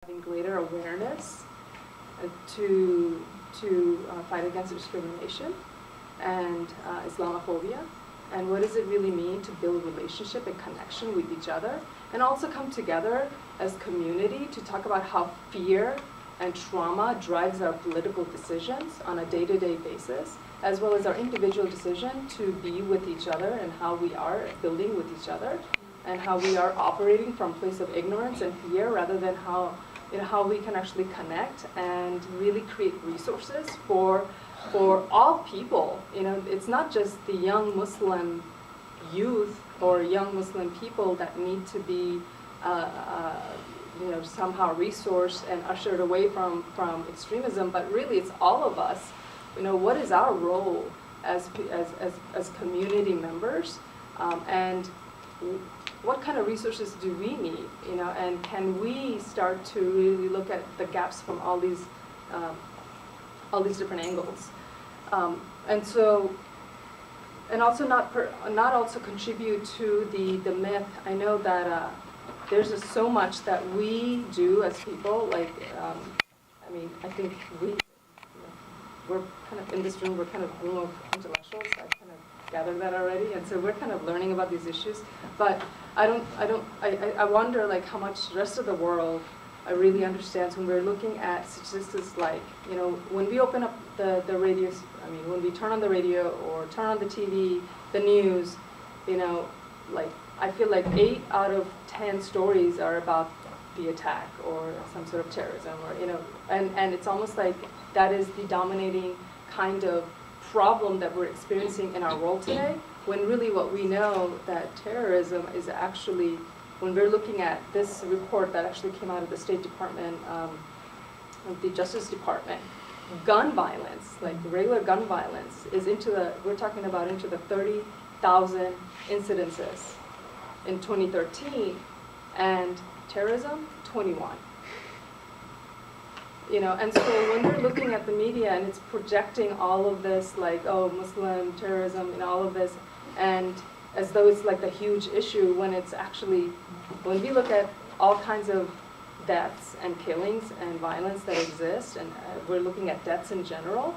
having greater awareness to fight against discrimination and Islamophobia, and what does it really mean to build relationship and connection with each other, and also come together as community to talk about how fear and trauma drives our political decisions on a day-to-day basis, as well as our individual decision to be with each other and how we are building with each other, and how we are operating from a place of ignorance and fear rather than how we can actually connect and really create resources for all people. It's not just the young Muslim youth or young Muslim people that need to be somehow resourced and ushered away from extremism, but really it's all of us. What is our role as community members, and what kind of resources do we need, and can we start to really look at the gaps from all these different angles, and also not also contribute to the myth. I know that there's just so much that we do as people. Like, I think we're kind of in this room. We're kind of room of intellectuals. I kind of gathered that already, and so we're kind of learning about these issues. But I wonder like how much the rest of the world really understands when we're looking at statistics like, when we open up the radio, when we turn on the radio or turn on the TV, the news, like I feel like 8 out of 10 stories are about the attack or some sort of terrorism, or and it's almost like that is the dominating kind of problem that we're experiencing in our world today, when really what we know that terrorism is actually, when we're looking at this report that actually came out of the State Department, of the Justice Department, gun violence, like regular gun violence, is we're talking about into the 30,000 incidences in 2013, and terrorism, 21. And so when we're looking at the media and it's projecting all of this, like, oh, Muslim terrorism and all of this, and as though it's like the huge issue, when it's actually, when we look at all kinds of deaths and killings and violence that exist, and we're looking at deaths in general,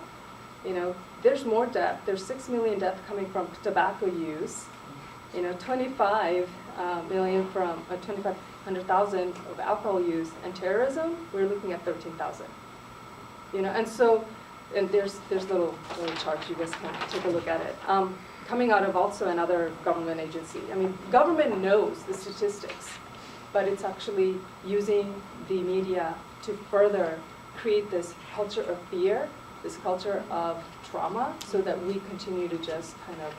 there's more death. There's 6 million deaths coming from tobacco use, 25 million from 2,500,000 of alcohol use, and terrorism, we're looking at 13,000. And so, and there's little charts, you guys can take a look at it. Coming out of also another government agency. Government knows the statistics, but it's actually using the media to further create this culture of fear, this culture of trauma, so that we continue to just kind of,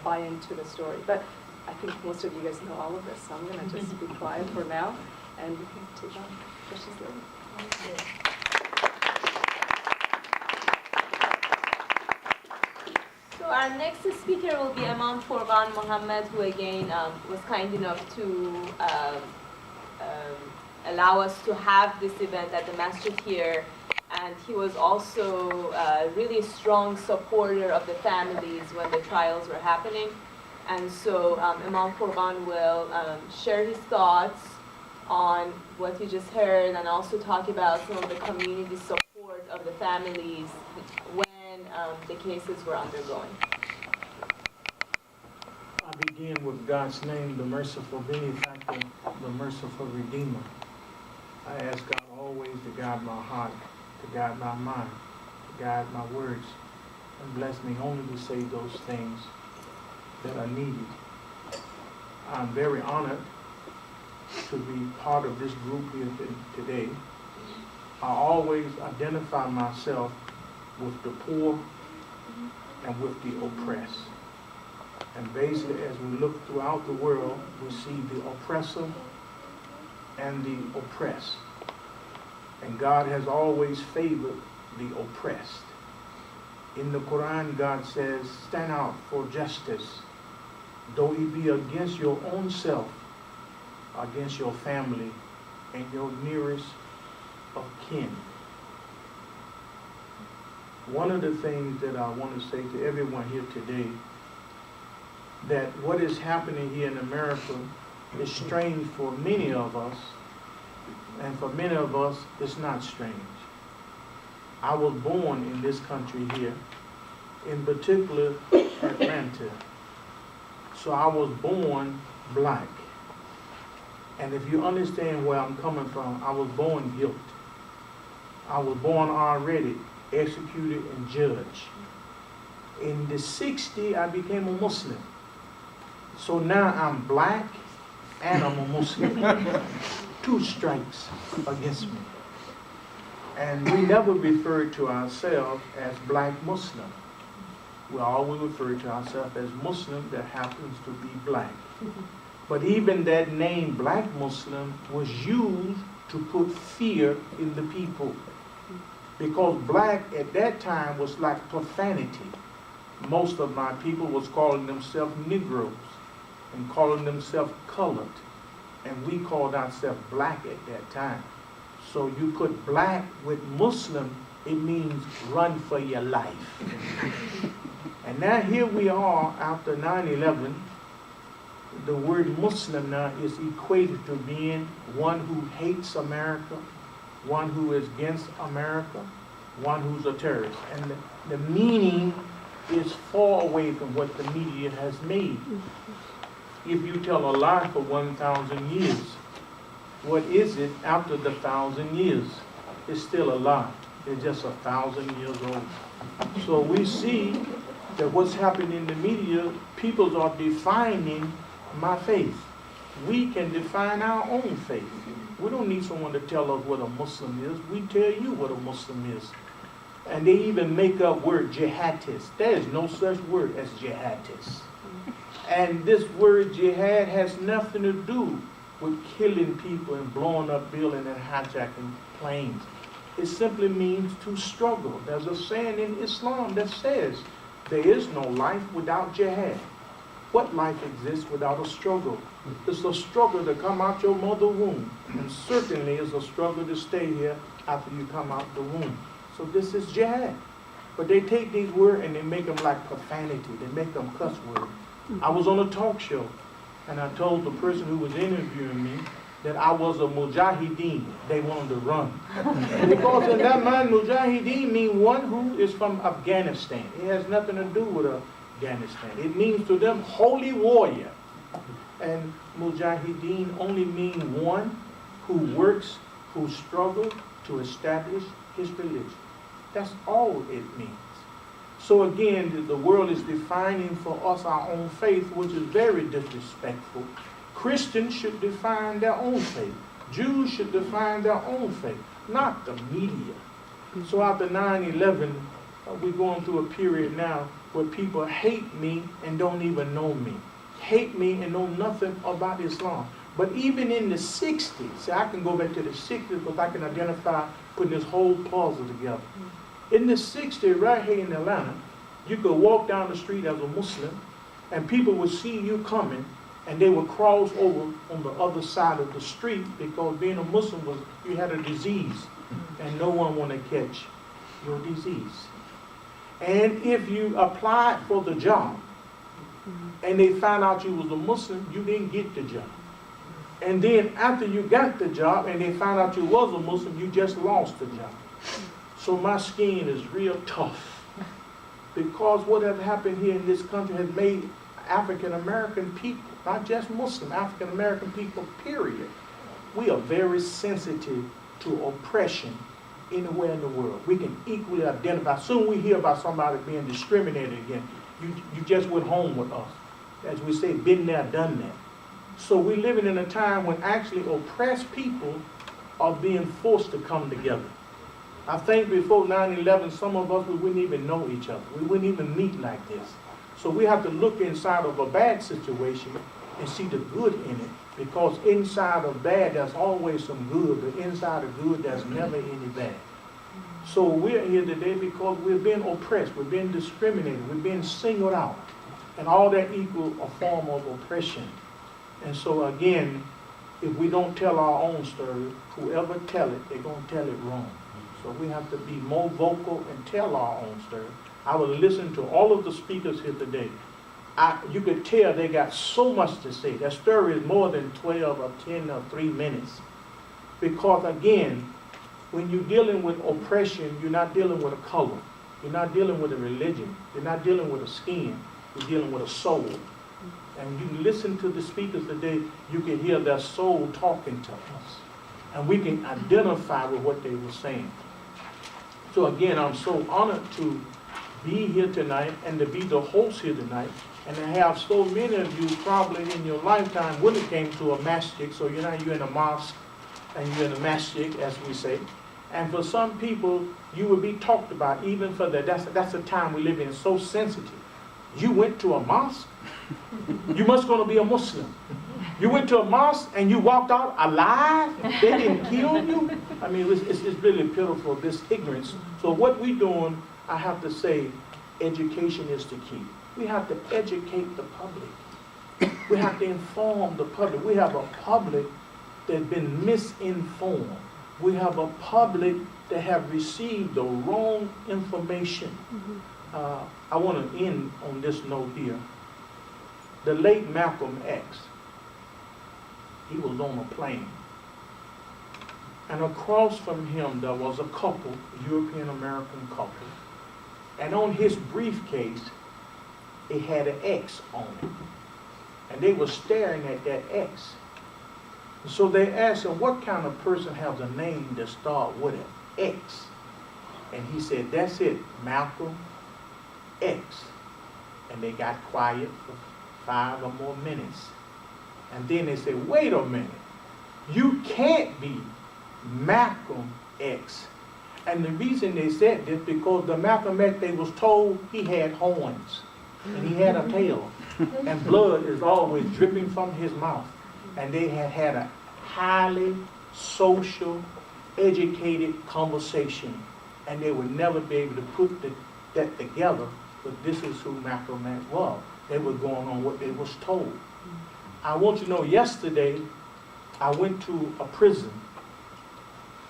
buy into the story. But I think most of you guys know all of this, so I'm going to just be quiet for now, and we can take on questions later. So our next speaker will be Imam Furqan Muhammad, who again was kind enough to allow us to have this event at the Masjid here. And he was also a really strong supporter of the families when the trials were happening. And so Imam Furqan will share his thoughts on what you just heard, and also talk about some of the community support of the families when the cases were undergoing. I begin with God's name, the merciful benefactor, the merciful redeemer. I ask God always to guide my heart, to guide my mind, to guide my words, and bless me only to say those things that are needed. I'm very honored to be part of this group here today. I always identify myself with the poor and with the oppressed. And basically, as we look throughout the world, we see the oppressor and the oppressed. And God has always favored the oppressed. In the Quran, God says, stand out for justice, though it be against your own self, against your family, and your nearest of kin. One of the things that I want to say to everyone here today, that what is happening here in America is strange for many of us, And for many of us, it's not strange. I was born in this country here, in particular Atlanta. So I was born black. And if you understand where I'm coming from, I was born guilty. I was born already executed and judged. In the 60s, I became a Muslim. So now I'm black and I'm a Muslim. 2 strikes against me. And we never refer to ourselves as black Muslim. We always refer to ourselves as Muslim that happens to be black. But even that name black Muslim was used to put fear in the people. Because black at that time was like profanity. Most of my people was calling themselves Negroes and calling themselves colored. And we called ourselves black at that time. So you put black with Muslim, it means run for your life. And now here we are after 9/11. The word Muslim now is equated to being one who hates America, one who is against America, one who's a terrorist. And the meaning is far away from what the media has made. If you tell a lie for 1,000 years, what is it after the 1,000 years? It's still a lie. It's just 1,000 years old. So we see that what's happening in the media, people are defining my faith. We can define our own faith. We don't need someone to tell us what a Muslim is. We tell you what a Muslim is. And they even make up word jihadist. There is no such word as jihadist. And this word jihad has nothing to do with killing people and blowing up buildings and hijacking planes. It simply means to struggle. There's a saying in Islam that says, there is no life without jihad. What life exists without a struggle? It's a struggle to come out your mother's womb. And certainly it's a struggle to stay here after you come out the womb. So this is jihad. But they take these words and they make them like profanity. They make them cuss words. I was on a talk show and I told the person who was interviewing me that I was a mujahideen. They wanted to run. Because in that mind, mujahideen means one who is from Afghanistan. It has nothing to do with Afghanistan. It means to them holy warrior. And mujahideen only means one who works, who struggles to establish his religion. That's all it means. So again, the world is defining for us our own faith, which is very disrespectful. Christians should define their own faith. Jews should define their own faith, not the media. So after 9/11, we're going through a period now where people hate me and don't even know me. Hate me and know nothing about Islam. But even in the 60s, see, I can go back to the 60s because I can identify putting this whole puzzle together. In the 60s, right here in Atlanta, you could walk down the street as a Muslim and people would see you coming and they would cross over on the other side of the street because being a Muslim was, you had a disease and no one wanted to catch your disease. And if you applied for the job and they found out you was a Muslim, you didn't get the job. And then after you got the job and they found out you was a Muslim, you just lost the job. So my skin is real tough because what has happened here in this country has made African American people, not just Muslim, African American people, period. We are very sensitive to oppression anywhere in the world. We can equally identify. Soon we hear about somebody being discriminated against. You just went home with us. As we say, been there, done that. So we're living in a time when actually oppressed people are being forced to come together. I think before 9/11, some of us, we wouldn't even know each other. We wouldn't even meet like this. So we have to look inside of a bad situation and see the good in it. Because inside of bad, there's always some good, but inside of good, there's never any bad. So we're here today because we're being oppressed, we're being discriminated, we're being singled out. And all that equals a form of oppression. And so again, if we don't tell our own story, whoever tell it, they're going to tell it wrong. So we have to be more vocal and tell our own story. I was listening to all of the speakers here today. You could tell they got so much to say. Their story is more than 12 or 10 or 3 minutes. Because again, when you're dealing with oppression, you're not dealing with a color. You're not dealing with a religion. You're not dealing with a skin. You're dealing with a soul. And you listen to the speakers today, you can hear their soul talking to us. And we can identify with what they were saying. So again, I'm so honored to be here tonight and to be the host here tonight and to have so many of you probably in your lifetime when it came to a masjid. So you're in a mosque and you're in a masjid, as we say. And for some people, you will be talked about even for that. That's the time we live in, so sensitive. You went to a mosque? You must going to be a Muslim. You went to a mosque and you walked out alive? They didn't kill you? I mean, it's really pitiful, this ignorance. So what we're doing, I have to say, education is the key. We have to educate the public. We have to inform the public. We have a public that's been misinformed. We have a public that have received the wrong information. I want to end on this note here. The late Malcolm X, he was on a plane. And across from him there was a couple, European-American couple. And on his briefcase, it had an X on it. And they were staring at that X. So they asked him, what kind of person has a name that starts with an X? And he said, that's it, Malcolm X. And they got quiet for 5 or more minutes. And then they said, wait a minute, you can't be Malcolm X. And the reason they said this, because the Malcolm X, they was told he had horns and he had a tail and blood is always dripping from his mouth. And they had a highly social, educated conversation, and they would never be able to put that together, but this is who Malcolm X was. They were going on what they was told. I want you to know, yesterday, I went to a prison,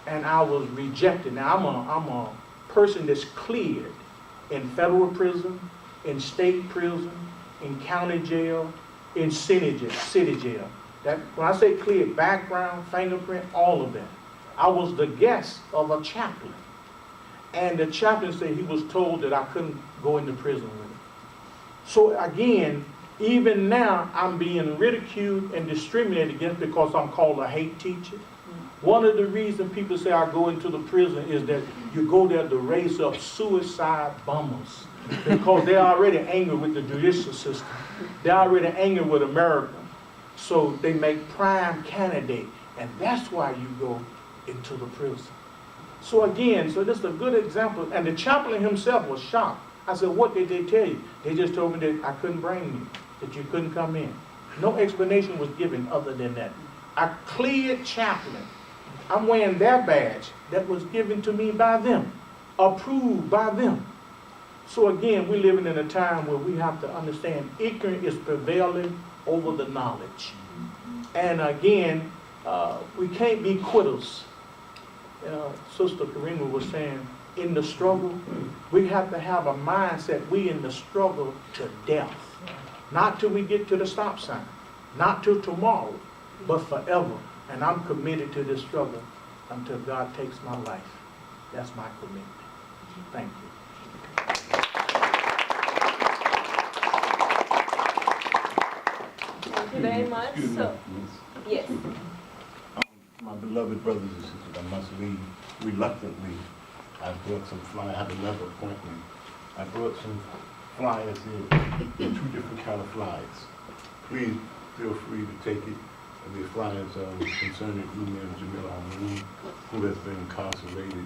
and I was rejected. Now, I'm a person that's cleared in federal prison, in state prison, in county jail, in city jail. That, when I say cleared, background, fingerprint, all of that. I was the guest of a chaplain. And the chaplain said he was told that I couldn't go into prison with him. So again, even now, I'm being ridiculed and discriminated against because I'm called a hate teacher. One of the reasons people say I go into the prison is that you go there to raise up suicide bombers because they're already angry with the judicial system. They're already angry with America. So they make prime candidate, and that's why you go into the prison. So again, so this is a good example, and the chaplain himself was shocked. I said, what did they tell you? They just told me that I couldn't bring you, that you couldn't come in. No explanation was given other than that. I cleared chaplain. I'm wearing their badge that was given to me by them, approved by them. So again, we're living in a time where we have to understand ignorance is prevailing over the knowledge. And again, we can't be quitters. Sister Karima was saying, in the struggle, we have to have a mindset, we in the struggle to death. Not till we get to the stop sign, not till tomorrow, but forever. And I'm committed to this struggle until God takes my life. That's my commitment. Thank you. Thank you very much. So, yes. My beloved brothers and sisters, I must leave reluctantly. I brought some flyers. I have another appointment. I brought some flyers here, 2 different kind of flyers. Please feel free to take it. And these flyers concerning Imam Jamil Hamoon, who has been incarcerated